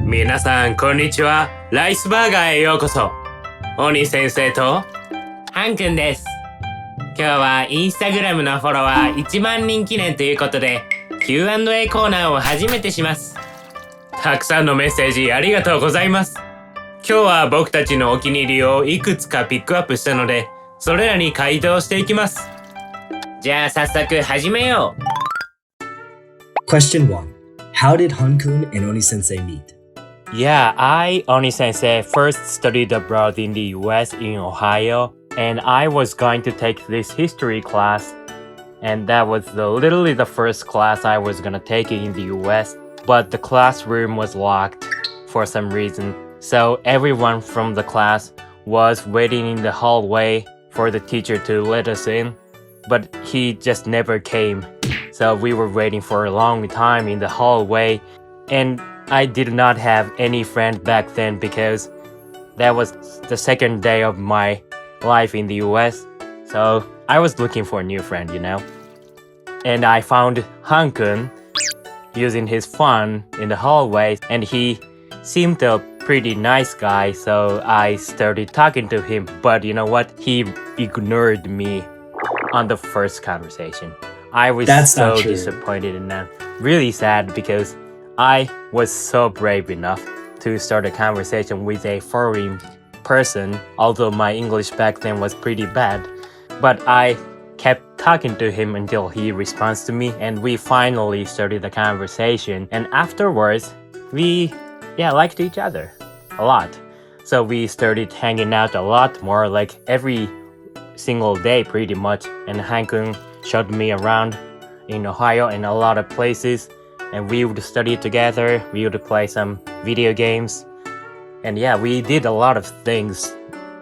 皆さんこんにちは。ライスバーガーへようこそ。鬼先生とハンくんです。今日はインスタグラムのフォロワー1万人記念ということで Q&A コーナーを初めてします。たくさんのメッセージありがとうございます。今日は僕たちのお気に入りをいくつかピックアップしたので、それらに回答していきます。じゃあ早速始めよう。Question 1. How did Han-kun and Oni-sensei meet? Yeah, Oni-sensei, first studied abroad in the US in Ohio, and I was going to take this history class, and that was literally the first class I was gonna take in the US, but the classroom was locked for some reason, so everyone from the class was waiting in the hallway for the teacher to let us in, but he just never came. So we were waiting for a long time in the hallway, and I did not have any friend back then because that was the second day of my life in the US. So I was looking for a new friend, you know. And I found Han-kun using his phone in the hallway, and he seemed a pretty nice guy, so I started talking to him. But you know what? He ignored me on the first conversation. I was so disappointed and really sad because I was so brave enough to start a conversation with a foreign person, although my English back then was pretty bad. But I kept talking to him until he responds to me, and we finally started the conversation. And afterwards, we liked each other a lot. So we started hanging out a lot more, like every single day pretty much. And Han-kun showed me around in Ohio and a lot of places, and we would study together, we would play some video games, and we did a lot of things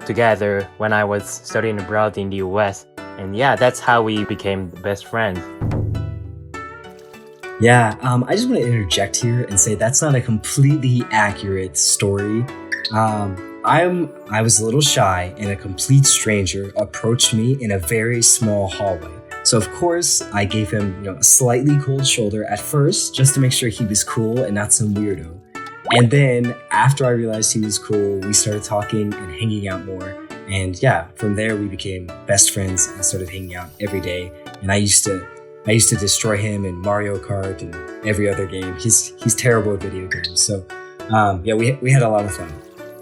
together when I was studying abroad in the US, and that's how we became best friends. I just want to interject here and say that's not a completely accurate story. I was a little shy, and a complete stranger approached me in a very small hallway. So of course, I gave him a slightly cold shoulder at first, just to make sure he was cool and not some weirdo. And then after I realized he was cool, we started talking and hanging out more. And from there we became best friends and started hanging out every day. And I used to destroy him in Mario Kart and every other game. He's terrible at video games. So we had a lot of fun.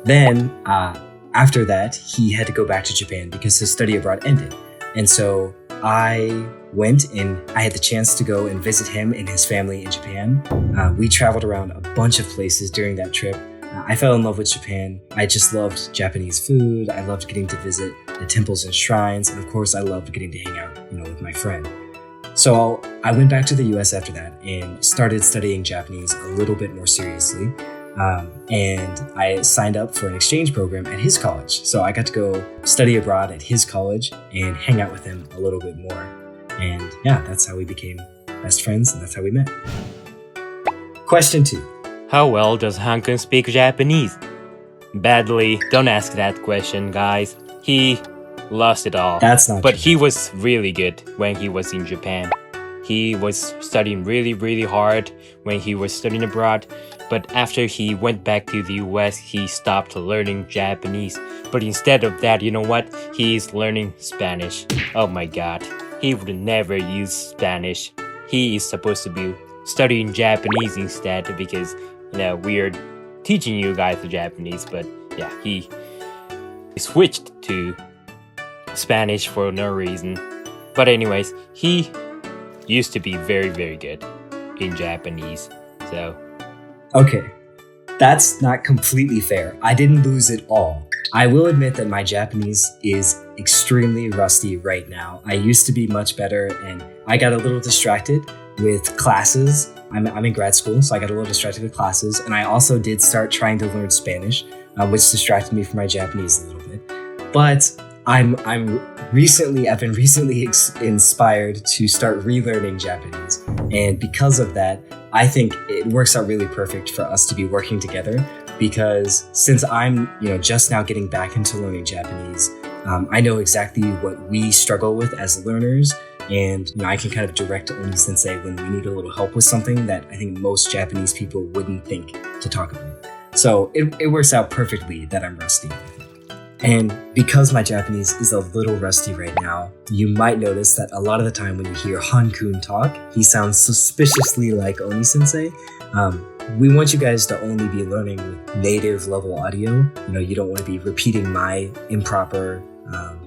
Then after that, he had to go back to Japan because his study abroad ended. And so I went and I had the chance to go and visit him and his family in Japan. We traveled around a bunch of places during that trip. I fell in love with Japan. I just loved Japanese food. I loved getting to visit the temples and shrines. And of course, I loved getting to hang out, with my friend. So I went back to the US after that and started studying Japanese a little bit more seriously. And I signed up for an exchange program at his college. So I got to go study abroad at his college and hang out with him a little bit more. And that's how we became best friends, and that's how we met. Question 2. How well does Han-kun speak Japanese? Badly. Don't ask that question, guys. He lost it all. That's not But true. he was really good when he was in Japan. He was studying really, really hard when he was studying abroad. But after he went back to the US, he stopped learning Japanese. But instead of that, you know what? He's learning Spanish. Oh my god. He would never use Spanish. He is supposed to be studying Japanese instead because, we're teaching you guys the Japanese. But he switched to Spanish for no reason. But anyways, he used to be very, very good in Japanese. So Okay, that's not completely fair. I didn't lose it all. I will admit that my Japanese is extremely rusty right now. I used to be much better, and I got a little distracted with classes. I'm in grad school, so I got a little distracted with classes, and I also did start trying to learn Spanish, which distracted me from my Japanese a little bit. But I've been recently inspired to start relearning Japanese, and because of that, I think it works out really perfect for us to be working together, because since I'm just now getting back into learning Japanese, I know exactly what we struggle with as learners, and I can kind of direct Oni-sensei when we need a little help with something that I think most Japanese people wouldn't think to talk about. So it works out perfectly that I'm rusty. And because my Japanese is a little rusty right now, you might notice that a lot of the time when you hear Han-kun talk, he sounds suspiciously like Oni-sensei. We want you guys to only be learning with native level audio. You don't want to be repeating my improper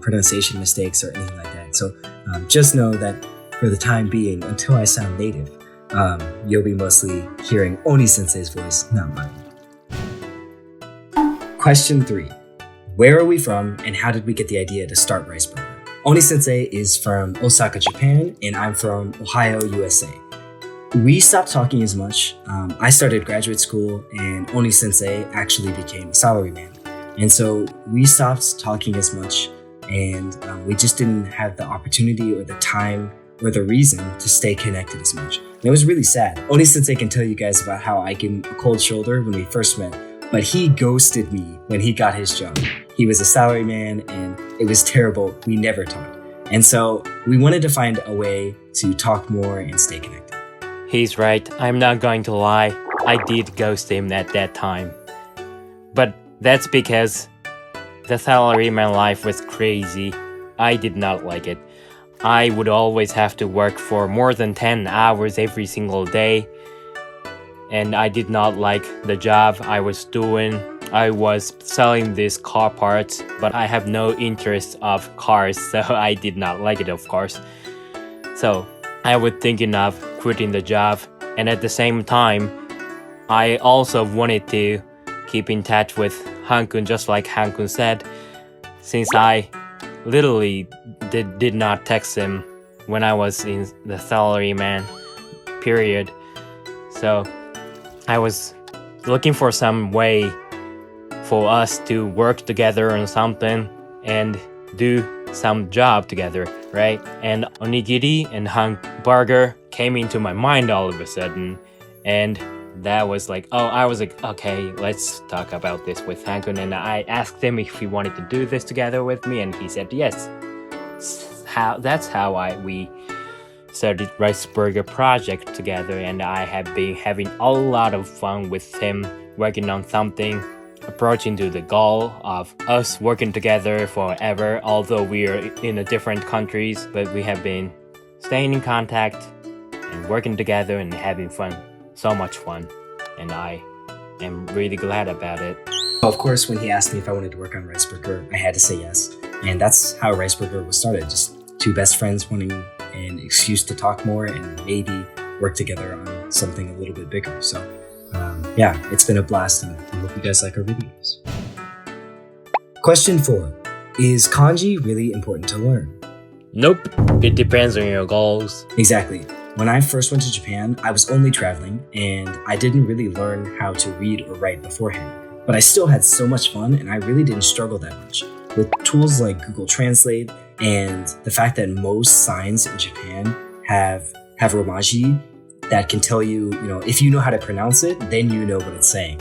pronunciation mistakes or anything like that. So just know that for the time being, until I sound native, you'll be mostly hearing Oni-sensei's voice, not mine. Question 3. Where are we from, and how did we get the idea to start RiceBurger? Oni-sensei is from Osaka, Japan, and I'm from Ohio, USA. We stopped talking as much. I started graduate school, and Oni-sensei actually became a salaryman. And so we stopped talking as much, and we just didn't have the opportunity or the time or the reason to stay connected as much. And it was really sad. Oni-sensei can tell you guys about how I gave him a cold shoulder when we first met, but he ghosted me when he got his job. He was a salaryman, and it was terrible. We never talked. And so we wanted to find a way to talk more and stay connected. He's right. I'm not going to lie. I did ghost him at that time. But that's because the salaryman life was crazy. I did not like it. I would always have to work for more than 10 hours every single day. And I did not like the job I was doing. I was selling these car parts, but I have no interest of cars, so I did not like it, of course. So I was thinking of quitting the job, and at the same time, I also wanted to keep in touch with Han-kun, just like Han-kun said, since I literally did not text him when I was in the salaryman period. So I was looking for some way for us to work together on something and do some job together, right? And onigiri and hamburger came into my mind all of a sudden, and that was like, I was like, okay, let's talk about this with Han-kun, and I asked him if he wanted to do this together with me, and he said yes. That's how we started RiceBurger project together, and I have been having a lot of fun with him working on something, approaching to the goal of us working together forever, although we are in different countries, but we have been staying in contact and working together and having fun. So much fun, and I am really glad about it. Of course, when he asked me if I wanted to work on RiceBurger, I had to say yes. And that's how RiceBurger was started, just two best friends wanting an excuse to talk more and maybe work together on something a little bit bigger. So yeah, it's been a blast, and I hope you guys like our videos. Question 4. Is kanji really important to learn? Nope, it depends on your goals. Exactly. When I first went to Japan, I was only traveling, and I didn't really learn how to read or write beforehand. But I still had so much fun, and I really didn't struggle that much. With tools like Google Translate and the fact that most signs in Japan have romaji that can tell you, if you know how to pronounce it, then you know what it's saying,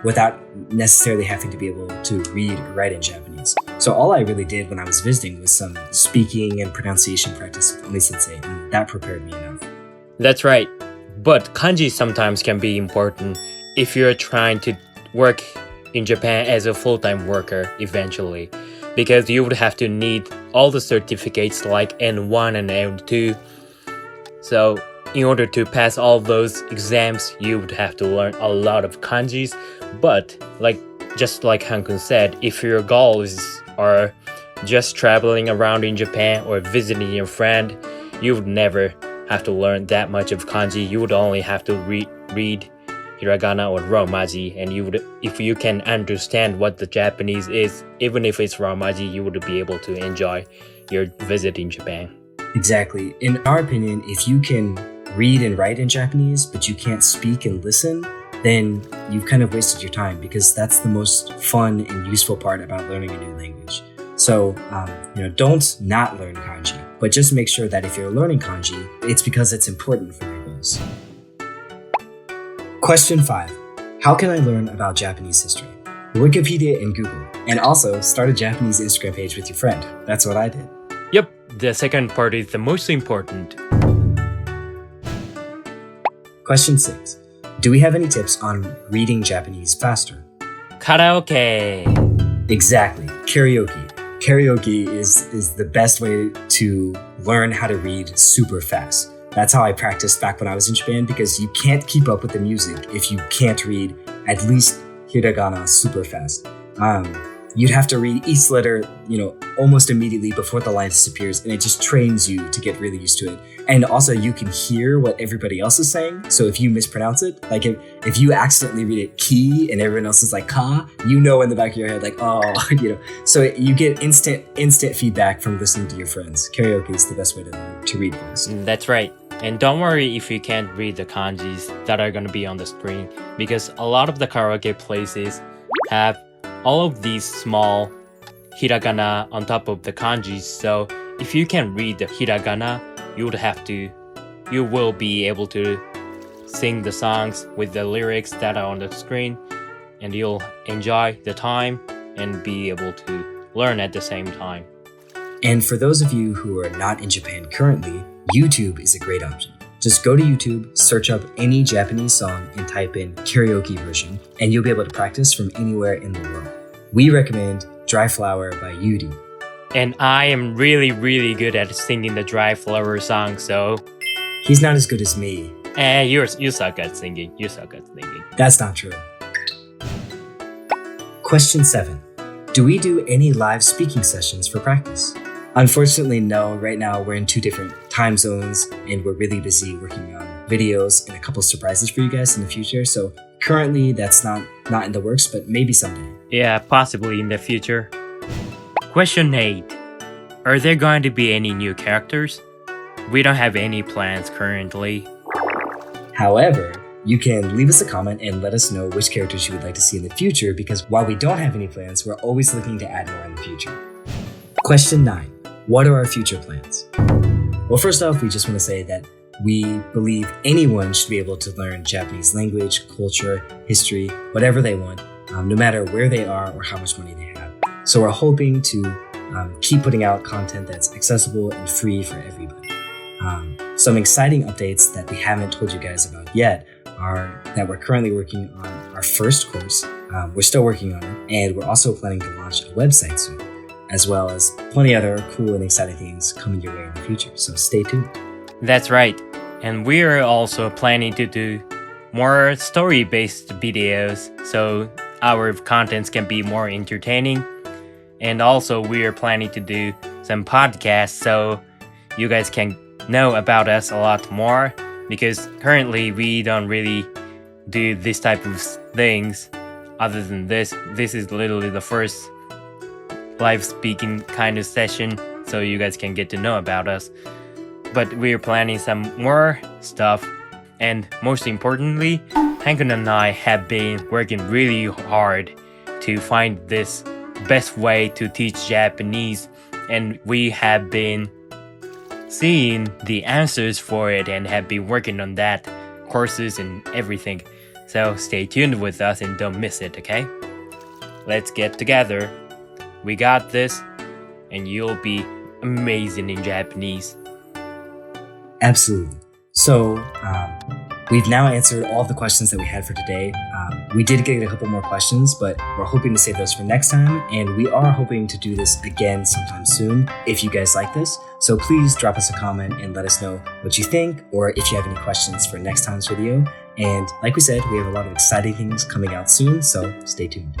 without necessarily having to be able to read or write in Japanese. So all I really did when I was visiting was some speaking and pronunciation practice with Oni-sensei, and that prepared me enough. That's right, but kanji sometimes can be important if you're trying to work in Japan as a full-time worker eventually, because you would have to need all the certificates like N1 and N2. So in order to pass all those exams, you would have to learn a lot of kanjis. But just like Han-kun said, if your goals are just traveling around in Japan or visiting your friend, you would never have to learn that much of kanji. You would only have to read hiragana or romaji, and if you can understand what the Japanese is, even if it's romaji, you would be able to enjoy your visit in Japan. Exactly. In our opinion, if you can read and write in Japanese, but you can't speak and listen, then you've kind of wasted your time, because that's the most fun and useful part about learning a new language. So, don't not learn kanji, but just make sure that if you're learning kanji, it's because it's important for your goals. Question 5. How can I learn about Japanese history? Wikipedia and Google, and also start a Japanese Instagram page with your friend. That's what I did. Yep, the second part is the most important. Question 6. Do we have any tips on reading Japanese faster? Karaoke. Exactly. Karaoke. Karaoke is the best way to learn how to read super fast. That's how I practiced back when I was in Japan, because you can't keep up with the music if you can't read at least hiragana super fast. You'd have to read each letter, almost immediately before the line disappears, and it just trains you to get really used to it. And also, you can hear what everybody else is saying. So if you mispronounce it, like if you accidentally read it ki and everyone else is like ka, in the back of your head, like, oh, So you get instant feedback from listening to your friends. Karaoke is the best way to read things. That's right. And don't worry if you can't read the kanjis that are going to be on the screen, because a lot of the karaoke places have all of these small hiragana on top of the kanjis. So if you can read the hiragana, you will be able to sing the songs with the lyrics that are on the screen, and you'll enjoy the time and be able to learn at the same time. And for those of you who are not in Japan currently, YouTube is a great option. Just go to YouTube, search up any Japanese song, and type in karaoke version, and you'll be able to practice from anywhere in the world. We recommend Dry Flower by Yuri. And I am really, really good at singing the Dry Flower song, so... He's not as good as me. You suck at singing. You suck at singing. That's not true. Question 7. Do we do any live speaking sessions for practice? Unfortunately, no. Right now, we're in 2 different time zones, and we're really busy working on videos and a couple surprises for you guys in the future. So currently, that's not in the works, but maybe someday. Yeah, possibly in the future. Question 8. Are there going to be any new characters? We don't have any plans currently. However, you can leave us a comment and let us know which characters you would like to see in the future, because while we don't have any plans, we're always looking to add more in the future. Question 9. What are our future plans? Well, first off, we just want to say that we believe anyone should be able to learn Japanese language, culture, history, whatever they want, no matter where they are or how much money they have. So we're hoping to keep putting out content that's accessible and free for everybody. Some exciting updates that we haven't told you guys about yet are that we're currently working on our first course. We're still working on it, and we're also planning to launch a website soon, as well as plenty other cool and exciting things coming your way in the future. So stay tuned. That's right. And we're also planning to do more story-based videos, so our contents can be more entertaining. And also we're planning to do some podcasts, so you guys can know about us a lot more, because currently we don't really do this type of things. Other than this is literally the first live speaking kind of session, so you guys can get to know about us. But we're planning some more stuff, and most importantly, Hankun and I have been working really hard to find this best way to teach Japanese, and we have been seeing the answers for it and have been working on that, courses and everything. So stay tuned with us and don't miss it, okay? Let's get together. We got this, and you'll be amazing in Japanese. Absolutely. So we've now answered all the questions that we had for today. We did get a couple more questions, but we're hoping to save those for next time. And we are hoping to do this again sometime soon if you guys like this. So please drop us a comment and let us know what you think, or if you have any questions for next time's video. And like we said, we have a lot of exciting things coming out soon, so stay tuned.